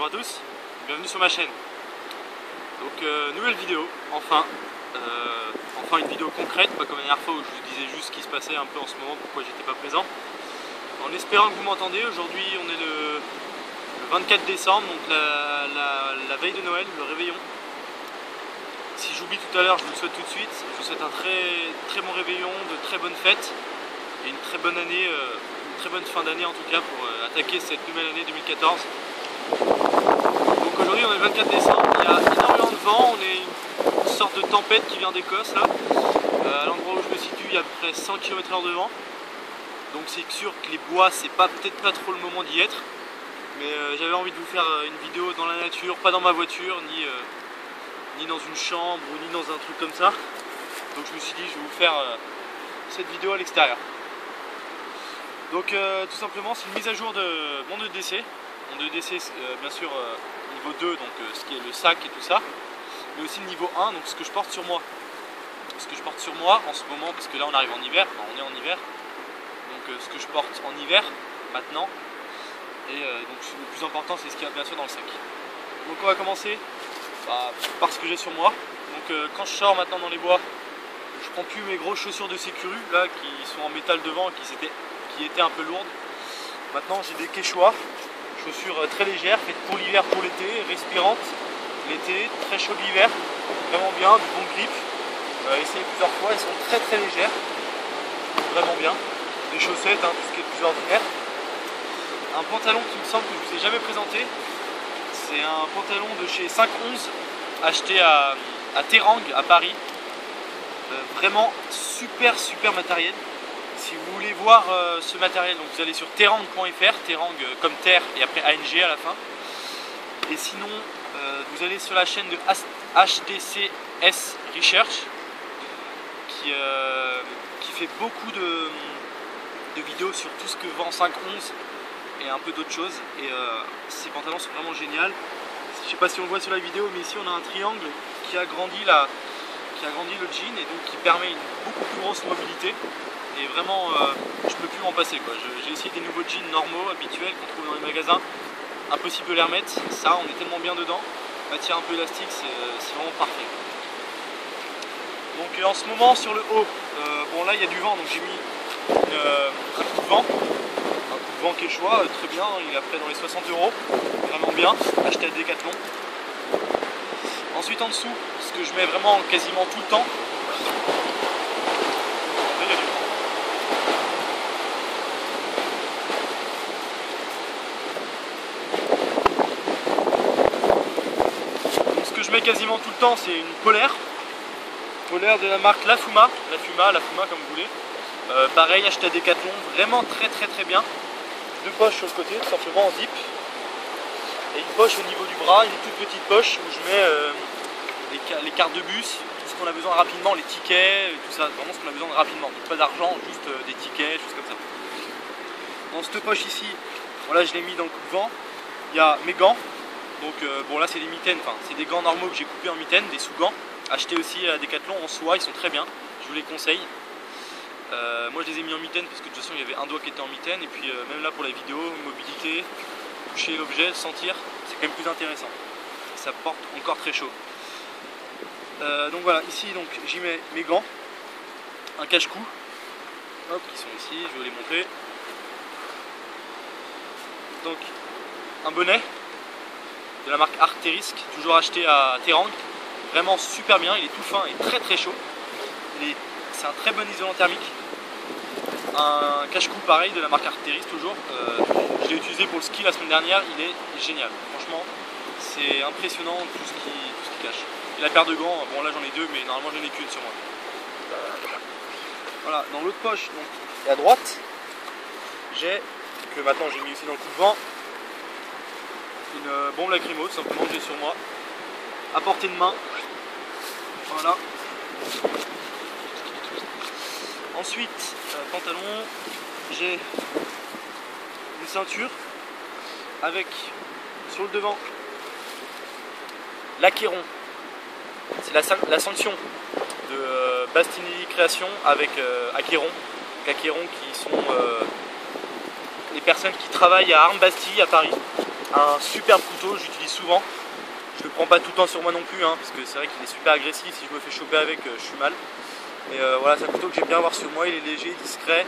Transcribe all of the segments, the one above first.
Bonjour à tous, bienvenue sur ma chaîne. Donc nouvelle vidéo, enfin une vidéo concrète, pas comme la dernière fois où je vous disais juste ce qui se passait un peu en ce moment, pourquoi j'étais pas présent. En espérant que vous m'entendez, aujourd'hui on est le 24 décembre, donc la veille de Noël, le réveillon. Si j'oublie tout à l'heure, je vous le souhaite tout de suite. Je vous souhaite un très bon réveillon, de très bonnes fêtes et une très bonne année, une très bonne fin d'année en tout cas pour attaquer cette nouvelle année 2014. Donc aujourd'hui on est le 24 décembre, il y a énormément de vent, on est une sorte de tempête qui vient d'Écosse là. À l'endroit où je me situe, il y a à peu près 100 km/h de vent. Donc c'est sûr que les bois, c'est peut-être pas trop le moment d'y être. Mais j'avais envie de vous faire une vidéo dans la nature, pas dans ma voiture, ni dans une chambre ou ni dans un truc comme ça. Donc je me suis dit je vais vous faire cette vidéo à l'extérieur. Donc tout simplement c'est une mise à jour de mon EDC. Mon EDC bien sûr niveau 2, donc ce qui est le sac et tout ça. Mais aussi le niveau 1, donc ce que je porte sur moi. Ce que je porte sur moi en ce moment, parce que là on arrive en hiver, enfin on est en hiver. Donc ce que je porte en hiver maintenant. Et donc le plus important c'est ce qu'il y a bien sûr dans le sac. Donc on va commencer par ce que j'ai sur moi. Donc quand je sors maintenant dans les bois, je prends plus mes grosses chaussures de sécurité là qui sont en métal devant, qui étaient un peu lourdes. Maintenant j'ai des Quechua, chaussures très légères, faites pour l'hiver, pour l'été, respirantes l'été, très chaud l'hiver, vraiment bien, du bon grip. Essayez plusieurs fois, elles sont très légères, vraiment bien. Des chaussettes, tout ce qui est plus ordinaire. Un pantalon qui me semble que je vous ai jamais présenté, c'est un pantalon de chez 511 acheté à Terang à Paris. Vraiment super matériel. Si vous voulez voir ce matériel, donc vous allez sur terang.fr, Terang comme terre et après ANG à la fin. Et sinon vous allez sur la chaîne de HTCS Research qui fait beaucoup de vidéos sur tout ce que vend 511 et un peu d'autres choses. Et ces pantalons sont vraiment géniaux. Je sais pas si on le voit sur la vidéo, mais ici on a un triangle qui agrandit le jean et donc qui permet une beaucoup plus grosse mobilité. Et vraiment je peux plus m'en passer quoi. J'ai essayé des nouveaux jeans normaux, habituels qu'on trouve dans les magasins. Impossible de les remettre, ça on est tellement bien dedans. Matière un peu élastique, c'est vraiment parfait. Donc en ce moment sur le haut, bon là il y a du vent, donc j'ai mis un coup de vent. Un coup de vent Quechua, très bien, il est après dans les 60 €, vraiment bien, acheté à Decathlon. Ensuite en dessous, ce que je mets vraiment quasiment tout le temps, là, il y a du vent. Donc, ce que je mets quasiment tout le temps, c'est une polaire de la marque La Fuma comme vous voulez. Pareil, acheté à Decathlon, vraiment très bien. Deux poches sur le côté, tout simplement en zip. Et une poche au niveau du bras, une toute petite poche où je mets les cartes de bus, tout ce qu'on a besoin rapidement, les tickets, tout ça, vraiment ce qu'on a besoin rapidement. Donc pas d'argent, juste des tickets, choses comme ça. Dans cette poche ici, voilà, je l'ai mis dans le coup de vent. Il y a mes gants. Donc bon là c'est des mitaines, enfin c'est des gants normaux que j'ai coupés en mitaines, des sous-gants. Achetés aussi à Decathlon en soie, ils sont très bien, je vous les conseille. Moi je les ai mis en mitaine parce que de toute façon il y avait un doigt qui était en mitaine. Et puis même là pour la vidéo, mobilité, toucher l'objet, le sentir, c'est quand même plus intéressant. Ça porte encore très chaud. Donc voilà, ici donc j'y mets mes gants, un cache-cou, hop, qui sont ici, je vais les montrer. Donc un bonnet de la marque Arc'terysk, toujours acheté à Terang. Vraiment super bien, il est tout fin et très chaud. C'est un très bon isolant thermique. Un cache-cou pareil de la marque Arc'terysk toujours. Je l'ai utilisé pour le ski la semaine dernière, il est génial. Franchement, c'est impressionnant tout ce qui cache. Et la paire de gants, bon là j'en ai deux, mais normalement j'en ai qu'une sur moi. Voilà, dans l'autre poche, donc, et à droite, j'ai, que maintenant j'ai mis aussi dans le coup de vent, une bombe lacrymo, tout simplement que j'ai sur moi, à portée de main. Voilà. Ensuite, pantalon, j'ai une ceinture avec sur le devant l'Aqueron. C'est la sanction de Bastinelli Création avec Aqueron. Aqueron qui sont les personnes qui travaillent à Armes Bastille à Paris. Un superbe couteau, j'utilise souvent. Je le prends pas tout le temps sur moi non plus, hein, parce que c'est vrai qu'il est super agressif. Si je me fais choper avec, je suis mal. Mais voilà, c'est un couteau que j'aime bien avoir sur moi. Il est léger, discret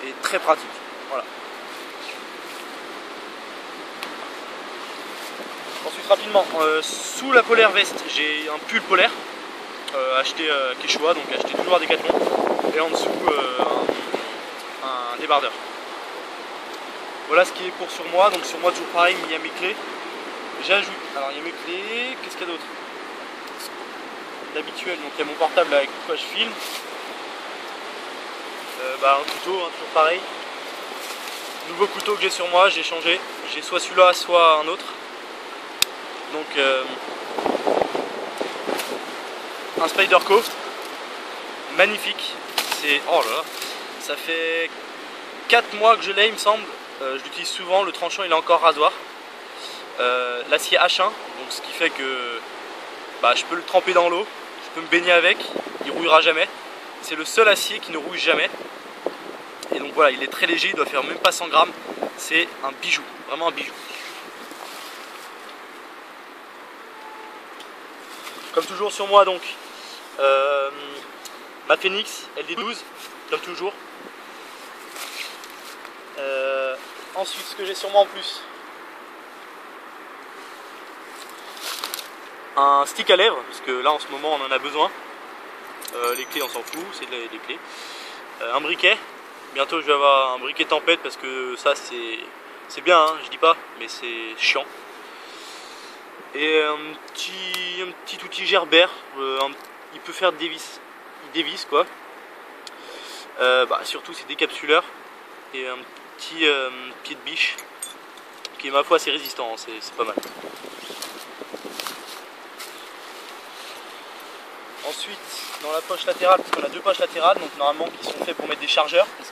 et très pratique. Voilà. Ensuite, rapidement, sous la polaire veste, j'ai un pull polaire acheté Quechua, donc acheté toujours à Decathlon. Et en dessous, un débardeur. Voilà ce qui est pour sur moi. Donc sur moi, toujours pareil, il y a mes clés. J'ajoute, alors il y a mes clés, qu'est-ce qu'il y a d'autre d'habituel, donc il y a mon portable avec quoi je filme. Un couteau, hein, toujours pareil. Nouveau couteau que j'ai sur moi, j'ai changé. J'ai soit celui-là, soit un autre. Donc un Spyderco, magnifique. C'est, oh là là, ça fait 4 mois que je l'ai, il me semble. Je l'utilise souvent, le tranchant il est encore rasoir. L'acier H1, donc ce qui fait que je peux le tremper dans l'eau, je peux me baigner avec, il rouillera jamais. C'est le seul acier qui ne rouille jamais. Et donc voilà, il est très léger, il doit faire même pas 100 grammes. C'est un bijou, vraiment un bijou. Comme toujours sur moi donc, ma Phoenix LD12, comme toujours. Ensuite ce que j'ai sur moi en plus, un stick à lèvres, parce que là en ce moment on en a besoin. Les clés on s'en fout, c'est des clés. Un briquet, bientôt je vais avoir un briquet tempête parce que ça c'est bien, hein, je dis pas, mais c'est chiant. Et un petit outil Gerber, il peut faire des vis, il dévisse quoi. Surtout c'est décapsuleur. Et un petit pied de biche qui est ma foi assez résistant, hein, c'est pas mal. Ensuite, dans la poche latérale, parce qu'on a deux poches latérales, donc normalement qui sont faits pour mettre des chargeurs, parce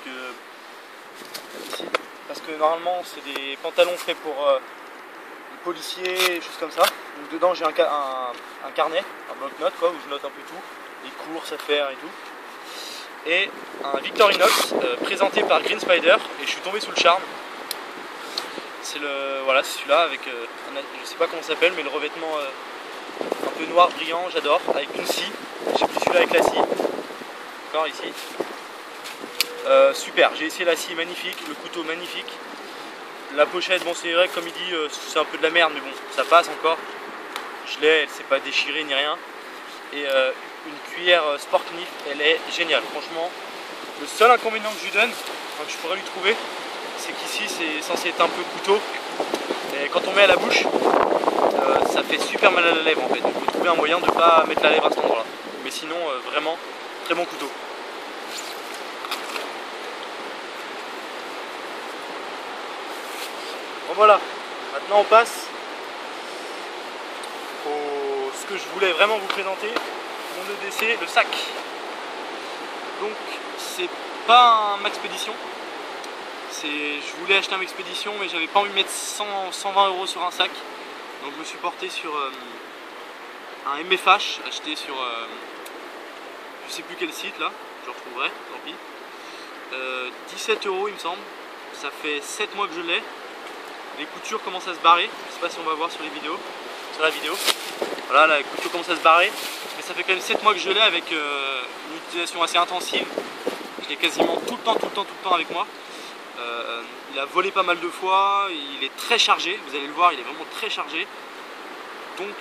que normalement c'est des pantalons faits pour les policiers, choses comme ça. Donc dedans j'ai un carnet, un bloc-notes quoi, où je note un peu tout, les courses à faire et tout. Et un Victorinox présenté par Green Spider, et je suis tombé sous le charme. C'est celui-là avec, je sais pas comment ça s'appelle, mais le revêtement un peu noir brillant, j'adore, avec une scie. J'ai pris celui-là avec la scie, encore ici. Super, j'ai essayé la scie, magnifique, le couteau magnifique. La pochette, bon c'est vrai comme il dit, c'est un peu de la merde, mais bon, ça passe encore. Je l'ai, elle s'est pas déchirée ni rien. Et une cuillère Sport Knif, elle est géniale, franchement. Le seul inconvénient que je lui donne, que je pourrais lui trouver, c'est qu'ici c'est censé être un peu couteau. Et quand on met à la bouche, ça fait super mal à la lèvre en fait. Il faut trouver un moyen de ne pas mettre la lèvre à cet endroit là. Mais sinon, vraiment, très bon couteau. Bon voilà, maintenant on passe ce que je voulais vraiment vous présenter, mon EDC, le sac. Donc c'est pas un Maxpédition. Je voulais acheter un Maxpédition mais j'avais pas envie de mettre 120 € sur un sac. Donc je me suis porté sur un MFH acheté sur je sais plus quel site là, je le retrouverai, tant pis. 17 € il me semble, ça fait 7 mois que je l'ai. Les coutures commencent à se barrer, je sais pas si on va voir sur la vidéo. Voilà, la couture commence à se barrer, mais ça fait quand même 7 mois que je l'ai avec une utilisation assez intensive. Je l'ai quasiment tout le temps avec moi. Il a volé pas mal de fois, il est très chargé, vous allez le voir, il est vraiment très chargé. Donc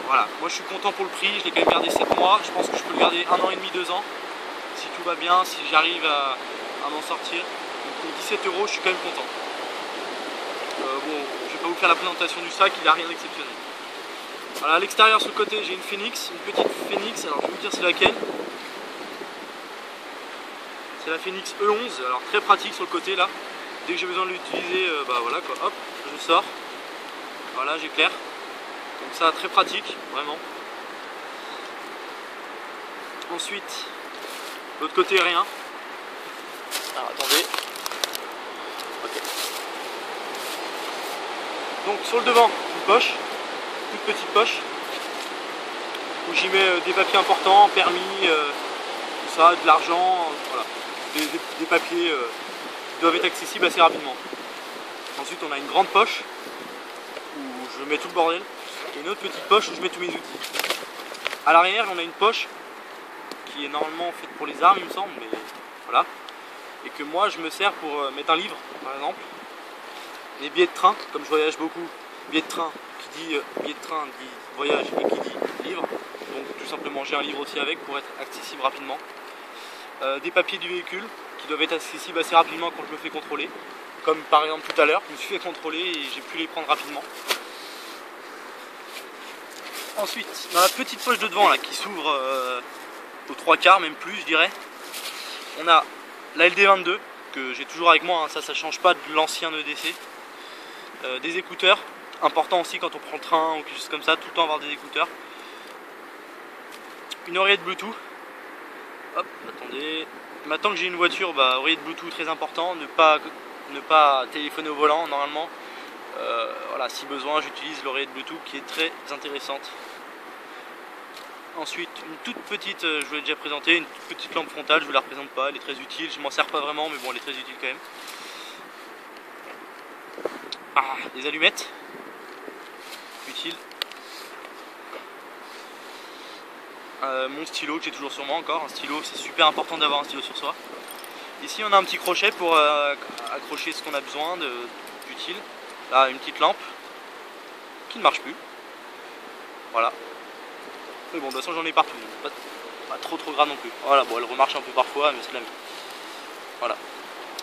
voilà, moi je suis content pour le prix, je l'ai quand même gardé 7 mois, je pense que je peux le garder 1 an et demi, 2 ans, si tout va bien, si j'arrive à m'en sortir. Donc pour 17 € je suis quand même content. Bon, je vais pas vous faire la présentation du sac, il n'a rien d'exceptionnel. Voilà, à l'extérieur sur le côté j'ai une Phoenix, une petite Phoenix, alors je vais vous dire c'est laquelle. C'est la Phoenix E11, alors très pratique sur le côté là. Dès que j'ai besoin de l'utiliser, voilà quoi, hop, je sors. Voilà, j'éclaire. Donc ça, très pratique, vraiment. Ensuite, l'autre côté, rien. Alors attendez. Ok. Donc sur le devant, une poche, toute petite poche, où j'y mets des papiers importants, permis, tout ça, de l'argent, voilà. Des papiers qui doivent être accessibles assez rapidement. Ensuite on a une grande poche où je mets tout le bordel et une autre petite poche où je mets tous mes outils. À l'arrière on a une poche qui est normalement faite pour les armes il me semble, mais voilà. Et que moi je me sers pour mettre un livre par exemple. Les billets de train, comme je voyage beaucoup, billets de train, qui dit billet de train dit voyage et qui dit livre. Donc tout simplement j'ai un livre aussi avec pour être accessible rapidement. Des papiers du véhicule qui doivent être accessibles assez rapidement quand je me fais contrôler. Comme par exemple tout à l'heure, je me suis fait contrôler et j'ai pu les prendre rapidement. Ensuite, dans la petite poche de devant là, qui s'ouvre aux 3/4, même plus je dirais, on a la LD22 que j'ai toujours avec moi, hein, ça change pas de l'ancien EDC. Des écouteurs, important aussi quand on prend le train ou quelque chose comme ça, tout le temps avoir des écouteurs. Une oreillette Bluetooth. Hop, attendez. Maintenant que j'ai une voiture, bah, oreillette Bluetooth très important, ne pas téléphoner au volant normalement. Voilà, si besoin, j'utilise l'oreillette Bluetooth qui est très intéressante. Ensuite, une toute petite, je vous l'ai déjà présenté, une toute petite lampe frontale, je ne vous la représente pas, elle est très utile, je m'en sers pas vraiment, mais bon, elle est très utile quand même. Ah, des allumettes, utile. Mon stylo que j'ai toujours sur moi encore, un stylo, c'est super important d'avoir un stylo sur soi. Ici on a un petit crochet pour accrocher ce qu'on a besoin d'utile. Là une petite lampe qui ne marche plus. Voilà. Mais bon de toute façon j'en ai partout, pas trop grave non plus. Voilà, bon elle remarche un peu parfois mais c'est la même. Voilà.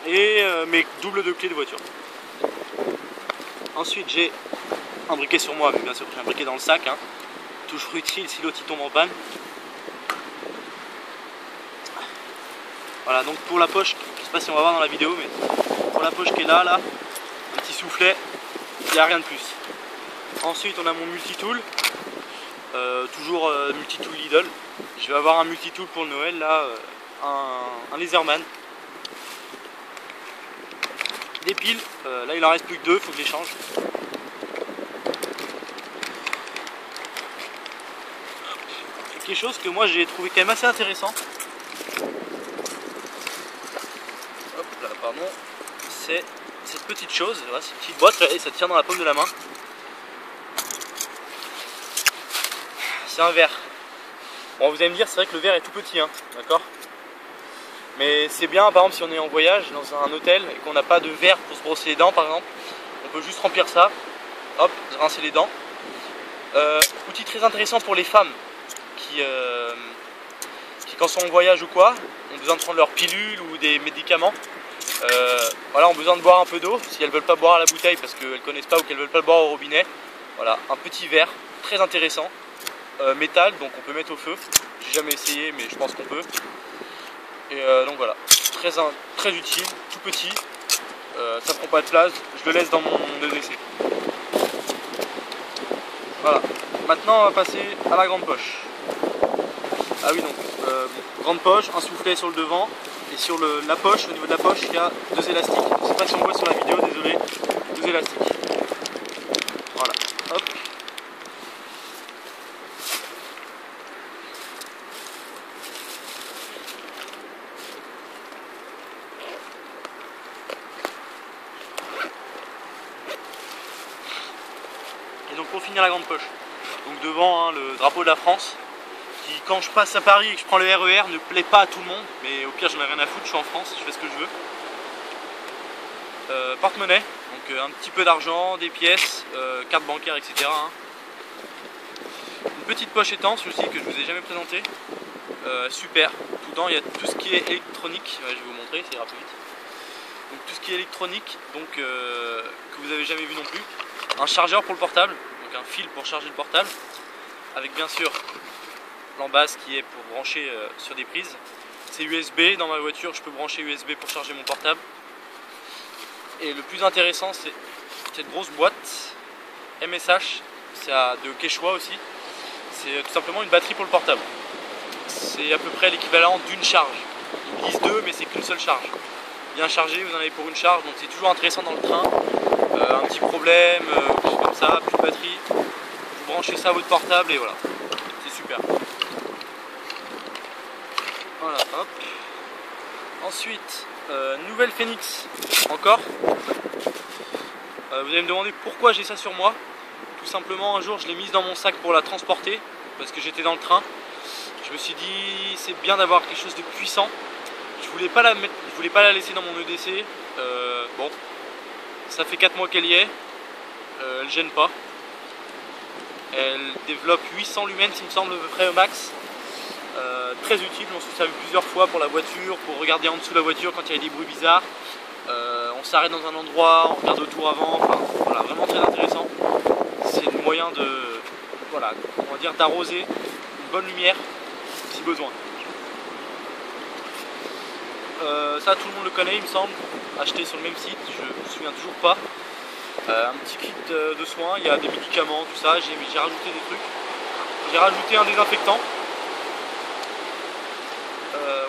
Et mes doubles de clés de voiture. Ensuite j'ai un briquet sur moi, mais bien sûr j'ai un briquet dans le sac, hein. Toujours utile si l'autre il tombe en panne. Voilà, donc pour la poche, je ne sais pas si on va voir dans la vidéo, mais pour la poche qui est là, un petit soufflet, il n'y a rien de plus. Ensuite on a mon multitool, toujours multitool Lidl. Je vais avoir un multitool pour le Noël, là, un Laserman. Des piles, là il en reste plus que 2, il faut que je les change. Quelque chose que moi j'ai trouvé quand même assez intéressant. Pardon, c'est cette petite chose, voilà, cette petite boîte, et ça tient dans la paume de la main. C'est un verre. Bon, vous allez me dire, c'est vrai que le verre est tout petit, hein, d'accord. Mais c'est bien, par exemple, si on est en voyage dans un hôtel et qu'on n'a pas de verre pour se brosser les dents, par exemple, on peut juste remplir ça, hop, se rincer les dents. Outil très intéressant pour les femmes qui quand sont en voyage ou quoi, ont besoin de prendre leurs pilules ou des médicaments. Voilà, ont besoin de boire un peu d'eau si elles veulent pas boire à la bouteille parce qu'elles connaissent pas ou qu'elles veulent pas le boire au robinet. Voilà, un petit verre très intéressant, métal, donc on peut mettre au feu. J'ai jamais essayé mais je pense qu'on peut. Et donc voilà, très utile, tout petit, ça prend pas de place, je le laisse dans mon EDC. Voilà, maintenant on va passer à la grande poche. Ah oui, donc grande poche, un soufflet sur le devant. Et sur la poche, au niveau de la poche, il y a 2 élastiques. Je ne sais pas si on voit sur la vidéo, désolé. 2 élastiques. Voilà. Hop. Et donc pour finir la grande poche. Donc devant hein, le drapeau de la France. Qui, quand je passe à Paris et que je prends le RER, ne plaît pas à tout le monde, mais au pire j'en ai rien à foutre, je suis en France, je fais ce que je veux. Porte-monnaie, donc un petit peu d'argent, des pièces, carte bancaire, etc. Hein. Une petite poche étanche aussi que je vous ai jamais présentée, super, tout dedans il y a tout ce qui est électronique, ouais, je vais vous montrer, ça ira plus vite. Donc tout ce qui est électronique, donc que vous avez jamais vu non plus, un chargeur pour le portable, donc un fil pour charger le portable, avec bien sûr l'embase qui est pour brancher sur des prises. C'est USB, dans ma voiture je peux brancher USB pour charger mon portable. Et le plus intéressant c'est cette grosse boîte MSH, c'est de Quechua aussi. C'est tout simplement une batterie pour le portable. C'est à peu près l'équivalent d'une charge. Ils disent 2 mais c'est qu'une seule charge. Bien chargé, vous en avez pour une charge, donc c'est toujours intéressant dans le train. Un petit problème, quelque chose comme ça, plus de batterie. Vous branchez ça à votre portable et voilà. C'est super. Voilà, hop. Ensuite, nouvelle Phoenix, encore. Vous allez me demander pourquoi j'ai ça sur moi. Tout simplement, un jour je l'ai mise dans mon sac pour la transporter parce que j'étais dans le train. Je me suis dit c'est bien d'avoir quelque chose de puissant. Je voulais pas la laisser dans mon EDC. Bon, ça fait 4 mois qu'elle y est. Elle gêne pas. Elle développe 800 lumens, il me semble, à peu près au max. Très utile, on s'est servi plusieurs fois pour la voiture, pour regarder en dessous de la voiture quand il y a des bruits bizarres. On s'arrête dans un endroit, on regarde autour avant, enfin voilà, vraiment très intéressant. C'est le moyen de, voilà, on va dire d'arroser une bonne lumière si besoin. Ça tout le monde le connaît il me semble, acheté sur le même site, je me souviens toujours pas. Un petit kit de soins, il y a des médicaments, tout ça, j'ai rajouté des trucs. J'ai rajouté un désinfectant.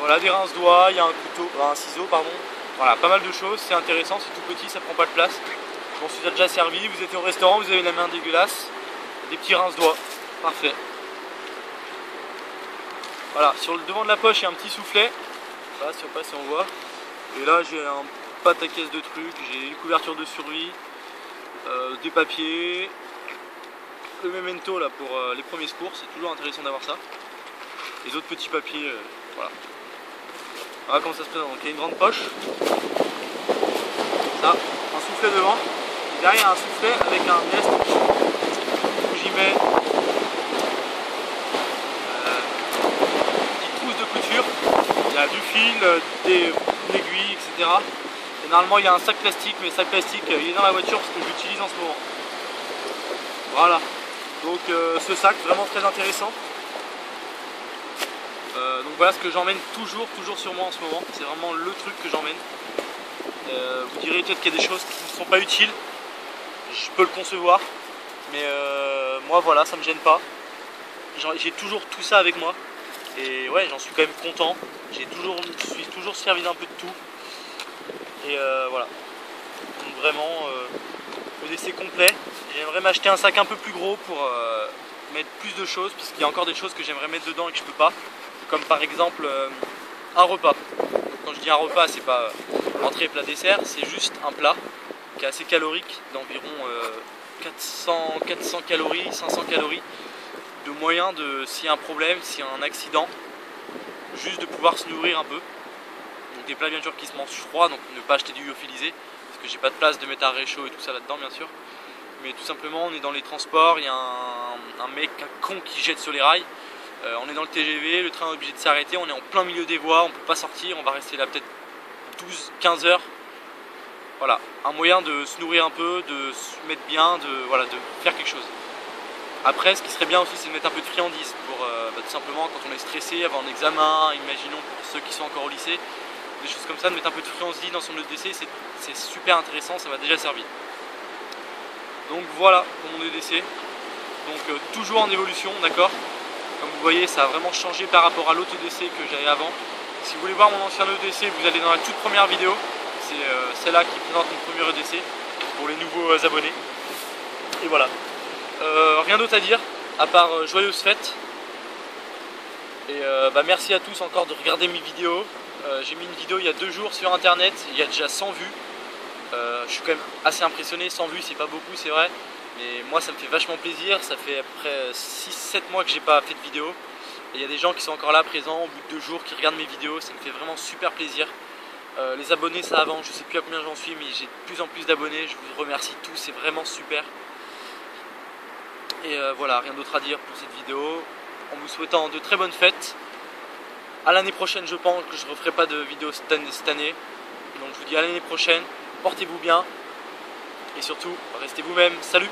Voilà, des rince-doigts, il y a un couteau, un ciseau pardon. Voilà, pas mal de choses, c'est intéressant, c'est tout petit, ça prend pas de place. Je m'en suis déjà servi, vous êtes au restaurant, vous avez la main dégueulasse, des petits rince-doigts, parfait. Voilà, sur le devant de la poche il y a un petit soufflet, voilà, si on passe on voit. Et là j'ai un pataquès de trucs, j'ai une couverture de survie, des papiers, le memento là pour les premiers secours, c'est toujours intéressant d'avoir ça. Les autres petits papiers, voilà. Voilà comment ça se présente, donc il y a une grande poche, ça, un soufflet devant, et derrière un soufflet avec un élastique où j'y mets une petite trousse de couture, il y a du fil, une aiguille, etc. Et normalement il y a un sac plastique, mais le sac plastique il est dans la voiture parce que je l'utilise en ce moment. Voilà, donc ce sac vraiment très intéressant. Donc voilà ce que j'emmène toujours sur moi en ce moment, c'est vraiment le truc que j'emmène. Vous direz peut-être qu'il y a des choses qui ne sont pas utiles, je peux le concevoir, mais moi voilà, ça me gêne pas. J'ai toujours tout ça avec moi, et ouais, j'en suis quand même content, je suis toujours servi d'un peu de tout, et voilà. Donc vraiment, EDC complet. J'aimerais m'acheter un sac un peu plus gros pour mettre plus de choses, parce qu'il y a encore des choses que j'aimerais mettre dedans et que je peux pas. Comme par exemple un repas. Quand je dis un repas, c'est pas entrée, plat, dessert, c'est juste un plat qui est assez calorique, d'environ 400 calories, 500 calories, de moyen de, s'il y a un problème, s'il y a un accident, juste de pouvoir se nourrir un peu. Donc des plats bien sûr qui se mangent froid, donc ne pas acheter du lyophilisé, parce que j'ai pas de place de mettre à réchaud et tout ça là-dedans bien sûr. Mais tout simplement on est dans les transports, il y a un mec, un con qui jette sur les rails. On est dans le TGV, le train est obligé de s'arrêter, on est en plein milieu des voies, on ne peut pas sortir, on va rester là peut-être 12-15 heures. Voilà, un moyen de se nourrir un peu, de se mettre bien, voilà, de faire quelque chose. Après, ce qui serait bien aussi, c'est de mettre un peu de friandises pour tout simplement quand on est stressé, avant un examen, imaginons pour ceux qui sont encore au lycée, des choses comme ça, de mettre un peu de friandises dans son EDC, c'est super intéressant, ça m'a déjà servi. Donc voilà pour mon EDC, donc toujours en évolution, d'accord. Comme vous voyez, ça a vraiment changé par rapport à l'autre EDC que j'avais avant. Si vous voulez voir mon ancien EDC, vous allez dans la toute première vidéo. C'est celle-là qui présente mon premier EDC pour les nouveaux abonnés. Et voilà. Rien d'autre à dire, à part joyeuses fêtes. Et merci à tous encore de regarder mes vidéos. J'ai mis une vidéo il y a 2 jours sur internet, il y a déjà 100 vues. Je suis quand même assez impressionné, 100 vues c'est pas beaucoup, c'est vrai. Mais moi ça me fait vachement plaisir, ça fait après 6-7 mois que j'ai pas fait de vidéo. Et il y a des gens qui sont encore là présents au bout de 2 jours qui regardent mes vidéos, ça me fait vraiment super plaisir. Les abonnés ça avance, je sais plus à combien j'en suis mais j'ai de plus en plus d'abonnés, je vous remercie tous, c'est vraiment super. Et voilà, rien d'autre à dire pour cette vidéo. En vous souhaitant de très bonnes fêtes. À l'année prochaine je pense que je ne referai pas de vidéo cette année. Donc je vous dis à l'année prochaine, portez-vous bien. Et surtout, restez vous-même. Salut!